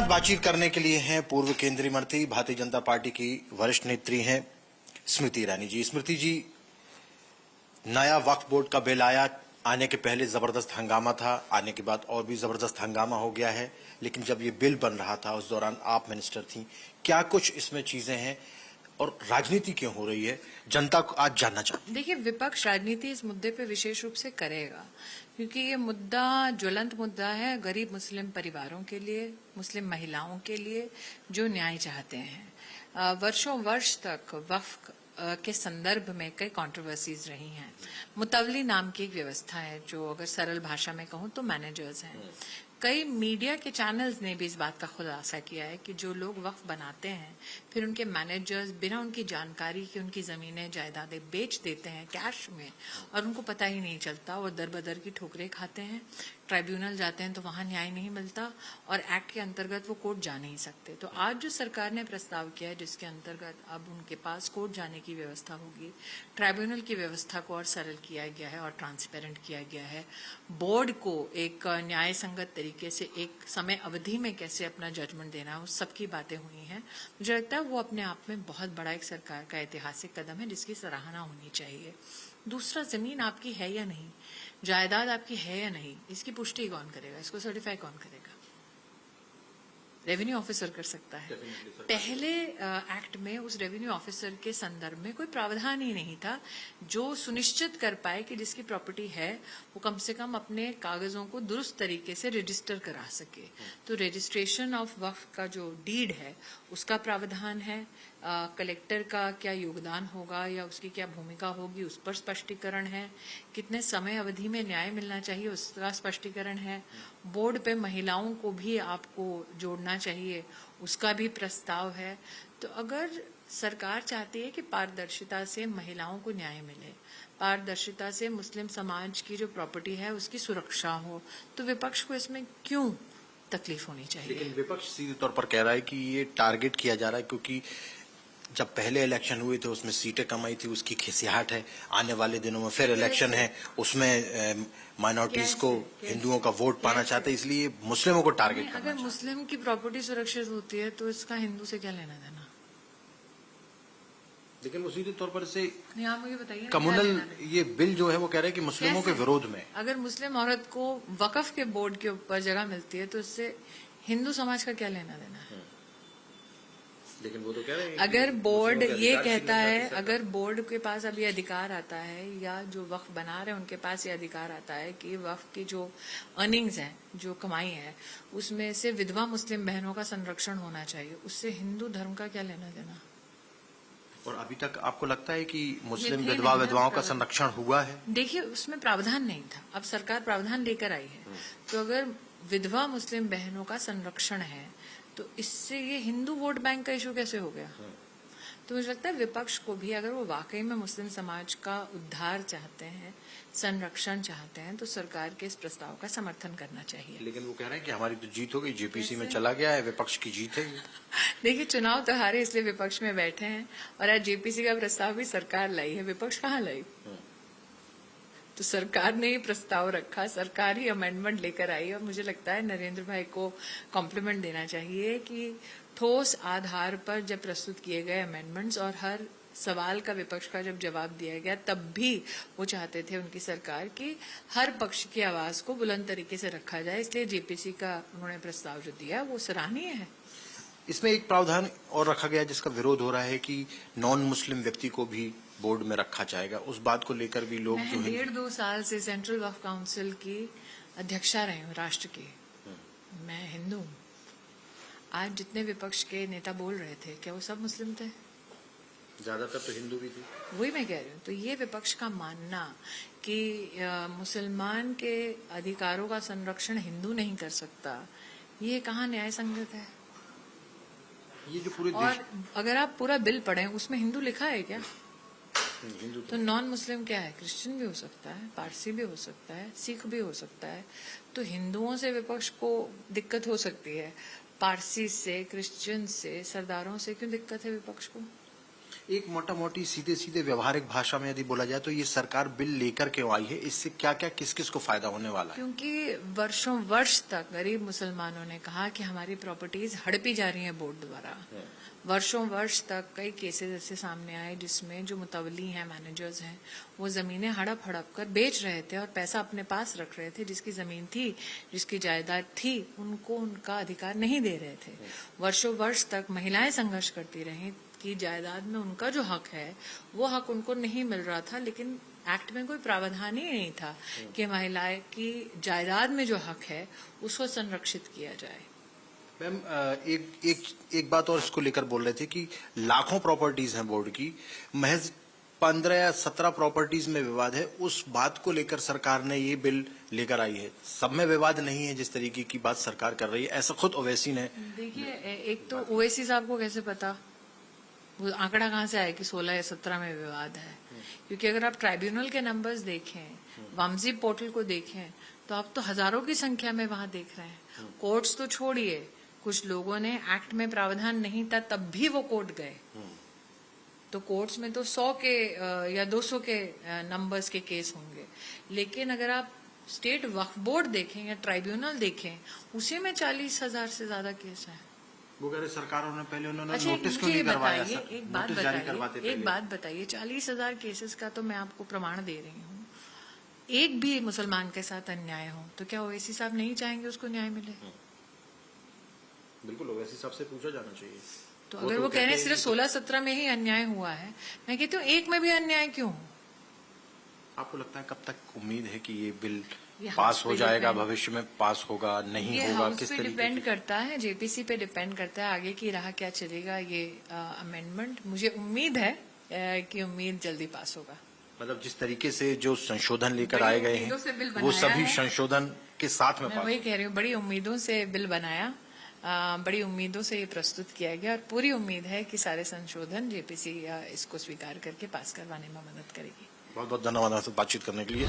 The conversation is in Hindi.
बातचीत करने के लिए हैं पूर्व केंद्रीय मंत्री भारतीय जनता पार्टी की वरिष्ठ नेत्री हैं स्मृति ईरानी जी। स्मृति जी, नया वक्फ बोर्ड का बिल आया, आने के पहले जबरदस्त हंगामा था, आने के बाद और भी जबरदस्त हंगामा हो गया है, लेकिन जब ये बिल बन रहा था उस दौरान आप मिनिस्टर थी, क्या कुछ इसमें चीजें हैं और राजनीति क्यों हो रही है, जनता को आज जानना चाहते हैं। देखिए, विपक्ष राजनीति इस मुद्दे पे विशेष रूप से करेगा, क्योंकि ये मुद्दा ज्वलंत मुद्दा है गरीब मुस्लिम परिवारों के लिए, मुस्लिम महिलाओं के लिए जो न्याय चाहते हैं। वर्षों वर्ष तक वक्फ के संदर्भ में कई कंट्रोवर्सीज रही हैं। मुतवली नाम की एक व्यवस्था है जो अगर सरल भाषा में कहूं तो मैनेजर्स हैं। कई मीडिया के चैनल्स ने भी इस बात का खुलासा किया है कि जो लोग वक्फ बनाते हैं फिर उनके मैनेजर्स बिना उनकी जानकारी के उनकी जमीनें जायदादें बेच देते हैं कैश में और उनको पता ही नहीं चलता। वो दर बदर की ठोकरें खाते हैं, ट्राइब्यूनल जाते हैं तो वहां न्याय नहीं मिलता और एक्ट के अंतर्गत वो कोर्ट जा नहीं सकते। तो आज जो सरकार ने प्रस्ताव किया है जिसके अंतर्गत अब उनके पास कोर्ट जाने की व्यवस्था होगी, ट्राइब्यूनल की व्यवस्था को और सरल किया गया है और ट्रांसपेरेंट किया गया है, बोर्ड को एक न्याय संगत तरीके से एक समय अवधि में कैसे अपना जजमेंट देना है, उस सब की बातें हुई हैं। मुझे लगता है वो अपने आप में बहुत बड़ा एक सरकार का ऐतिहासिक कदम है जिसकी सराहना होनी चाहिए। दूसरा, जमीन आपकी है या नहीं, जायदाद आपकी है या नहीं, इसकी पुष्टि कौन करेगा, इसको सर्टिफाई कौन करेगा? रेवेन्यू ऑफिसर कर सकता है। पहले एक्ट में उस रेवेन्यू ऑफिसर के संदर्भ में कोई प्रावधान ही नहीं था जो सुनिश्चित कर पाए कि जिसकी प्रॉपर्टी है वो कम से कम अपने कागजों को दुरुस्त तरीके से रजिस्टर करा सके। तो रजिस्ट्रेशन ऑफ वक्फ का जो डीड है उसका प्रावधान है, कलेक्टर का क्या योगदान होगा या उसकी क्या भूमिका होगी उस पर स्पष्टीकरण है, कितने समय अवधि में न्याय मिलना चाहिए उसका स्पष्टीकरण है, बोर्ड पे महिलाओं को भी आपको जोड़ना चाहिए उसका भी प्रस्ताव है। तो अगर सरकार चाहती है कि पारदर्शिता से महिलाओं को न्याय मिले, पारदर्शिता से मुस्लिम समाज की जो प्रॉपर्टी है उसकी सुरक्षा हो, तो विपक्ष को इसमें क्यों तकलीफ होनी चाहिए? लेकिन विपक्ष सीधे तौर पर कह रहा है कि ये टारगेट किया जा रहा है क्योंकि जब पहले इलेक्शन हुए थे उसमें सीटें कम आई थी, उसकी खिसियाहट है, आने वाले दिनों में फिर इलेक्शन है, उसमें माइनॉरिटीज को हिंदुओं का वोट पाना चाहते हैं, इसलिए मुस्लिमों को टारगेट करना। अगर मुस्लिम की प्रॉपर्टी सुरक्षित होती है तो इसका हिंदू से क्या लेना देना? लेकिन वो सीधे तौर पर से आप मुझे बताइए, कम्युनल ये बिल जो है वो कह रहे हैं कि मुस्लिमों के विरोध में। अगर मुस्लिम औरत को वक्फ के बोर्ड के ऊपर जगह मिलती है तो इससे हिंदू समाज का क्या लेना देना है? लेकिन वो तो कह रहे हैं अगर बोर्ड ये कहता है, अगर बोर्ड के पास अब ये अधिकार आता है या जो वक्फ बना रहे हैं उनके पास ये अधिकार आता है कि वक्फ की जो अर्निंग्स है, जो कमाई है, उसमें से विधवा मुस्लिम बहनों का संरक्षण होना चाहिए, उससे हिंदू धर्म का क्या लेना देना? और अभी तक आपको लगता है कि मुस्लिम विधवाओं का संरक्षण हुआ है? देखिए, उसमें प्रावधान नहीं था, अब सरकार प्रावधान लेकर आई है। तो अगर विधवा मुस्लिम बहनों का संरक्षण है तो इससे ये हिंदू वोट बैंक का इशू कैसे हो गया? तो मुझे लगता है विपक्ष को भी अगर वो वाकई में मुस्लिम समाज का उद्धार चाहते हैं, संरक्षण चाहते हैं, तो सरकार के इस प्रस्ताव का समर्थन करना चाहिए। लेकिन वो कह रहे हैं कि हमारी तो जीत हो गई, जेपीसी में चला गया है, विपक्ष की जीत है। देखिए, चुनाव तो हारे इसलिए विपक्ष में बैठे हैं और आज जेपीसी का प्रस्ताव भी सरकार लाई है, विपक्ष कहाँ लाई? तो सरकार ने ही प्रस्ताव रखा, सरकार ही अमेंडमेंट लेकर आई और मुझे लगता है नरेंद्र भाई को कॉम्प्लीमेंट देना चाहिए कि ठोस आधार पर जब प्रस्तुत किए गए अमेंडमेंट्स और हर सवाल का विपक्ष का जब जवाब दिया गया तब भी वो चाहते थे उनकी सरकार की हर पक्ष की आवाज को बुलंद तरीके से रखा जाए, इसलिए जेपीसी का उन्होंने प्रस्ताव जो दिया वो सराहनीय है। इसमें एक प्रावधान और रखा गया जिसका विरोध हो रहा है कि नॉन मुस्लिम व्यक्ति को भी बोर्ड में रखा जाएगा, उस बात को लेकर भी लोग जो है। 1.5-2 साल से सेंट्रल वक्फ काउंसिल की अध्यक्षा रही हूँ राष्ट्र की, मैं हिंदू हूँ। आज जितने विपक्ष के नेता बोल रहे थे क्या वो सब मुस्लिम थे? ज्यादातर तो हिंदू भी थे। वही मैं कह रही हूँ। तो ये विपक्ष का मानना कि मुसलमान के अधिकारों का संरक्षण हिंदू नहीं कर सकता, ये कहाँ न्याय संगत है? ये जो पूरे और अगर आप पूरा बिल पढ़ें उसमें हिंदू लिखा है क्या? हिंदू तो नॉन मुस्लिम क्या है? क्रिश्चियन भी हो सकता है, पारसी भी हो सकता है, सिख भी हो सकता है। तो हिंदुओं से विपक्ष को दिक्कत हो सकती है, पारसी से, क्रिश्चियन से, सरदारों से क्यों दिक्कत है विपक्ष को? एक मोटा मोटी सीधे सीधे व्यवहारिक भाषा में यदि बोला जाए तो ये सरकार बिल लेकर क्यों आई है, इससे क्या क्या किस किस को फायदा होने वाला है? क्योंकि वर्षों वर्ष तक गरीब मुसलमानों ने कहा कि हमारी प्रॉपर्टीज हड़पी जा रही हैं बोर्ड द्वारा। वर्षों वर्ष तक कई केसेस ऐसे सामने आए जिसमें जो मुतवली हैं, मैनेजर्स हैं, वो जमीनें हड़प हड़प कर बेच रहे थे और पैसा अपने पास रख रहे थे। जिसकी जमीन थी, जिसकी जायदाद थी, उनको उनका अधिकार नहीं दे रहे थे। वर्षों वर्ष तक महिलाएं संघर्ष करती रहीं कि जायदाद में उनका जो हक है वो हक उनको नहीं मिल रहा था, लेकिन एक्ट में कोई प्रावधान ही नहीं था कि महिलाएं की जायदाद में जो हक है उसको संरक्षित किया जाए। मैम एक बात और इसको लेकर बोल रहे थे कि लाखों प्रॉपर्टीज हैं बोर्ड की, महज 15 या 17 प्रॉपर्टीज में विवाद है। उस बात को लेकर सरकार ने ये बिल लेकर आई है। सब में विवाद नहीं है जिस तरीके की बात सरकार कर रही है, ऐसा खुद ओवैसी ने। देखिए, एक तो ओवैसी साहब को कैसे पता, वो आंकड़ा कहाँ से आया कि 16 या 17 में विवाद है? क्योंकि अगर आप ट्राइब्यूनल के नंबर्स देखें, वामजी पोर्टल को देखें, तो आप तो हजारों की संख्या में वहां देख रहे हैं। कोर्ट्स तो छोड़िए, कुछ लोगों ने एक्ट में प्रावधान नहीं था तब भी वो कोर्ट गए, तो कोर्ट्स में तो 100 के या 200 के नंबर्स के केस होंगे। लेकिन अगर आप स्टेट वक्फ बोर्ड देखें या ट्राइब्यूनल देखें, उसी में 40,000 से ज्यादा केस हैं। वो कह रहे सरकारों ने पहले उन्होंने अच्छा, नोटिस क्यों नहीं करवाया? एक बात बताइए, 40,000 केसेस का तो मैं आपको प्रमाण दे रही हूँ। एक भी मुसलमान के साथ अन्याय हो तो क्या ओवैसी साहब नहीं चाहेंगे उसको न्याय मिले? बिल्कुल, ओवैसी साहब से पूछा जाना चाहिए। तो अगर वो कह रहे हैं सिर्फ 16-17 में ही अन्याय हुआ है, मैं कहती हूँ एक में भी अन्याय क्यों हो? आपको लगता है कब तक उम्मीद है कि ये बिल ये पास हो जाएगा, भविष्य में पास होगा, नहीं ये होगा, हाउस किस पे तरीके डिपेंड की? करता है, जेपीसी पे डिपेंड करता है आगे की राह क्या चलेगा ये अमेंडमेंट। मुझे उम्मीद है कि उम्मीद जल्दी पास होगा। मतलब जिस तरीके से जो संशोधन लेकर बड़ी आए गए उम्मीदों से बिल हैं वो बनाया सभी है। संशोधन के साथ में मैं पास वही कह रही हूँ, बड़ी उम्मीदों से बिल बनाया, बड़ी उम्मीदों से ये प्रस्तुत किया गया और पूरी उम्मीद है कि सारे संशोधन जेपीसी इसको स्वीकार करके पास करवाने में मदद करेगी। बहुत बहुत धन्यवाद आपसे बातचीत करने के लिए।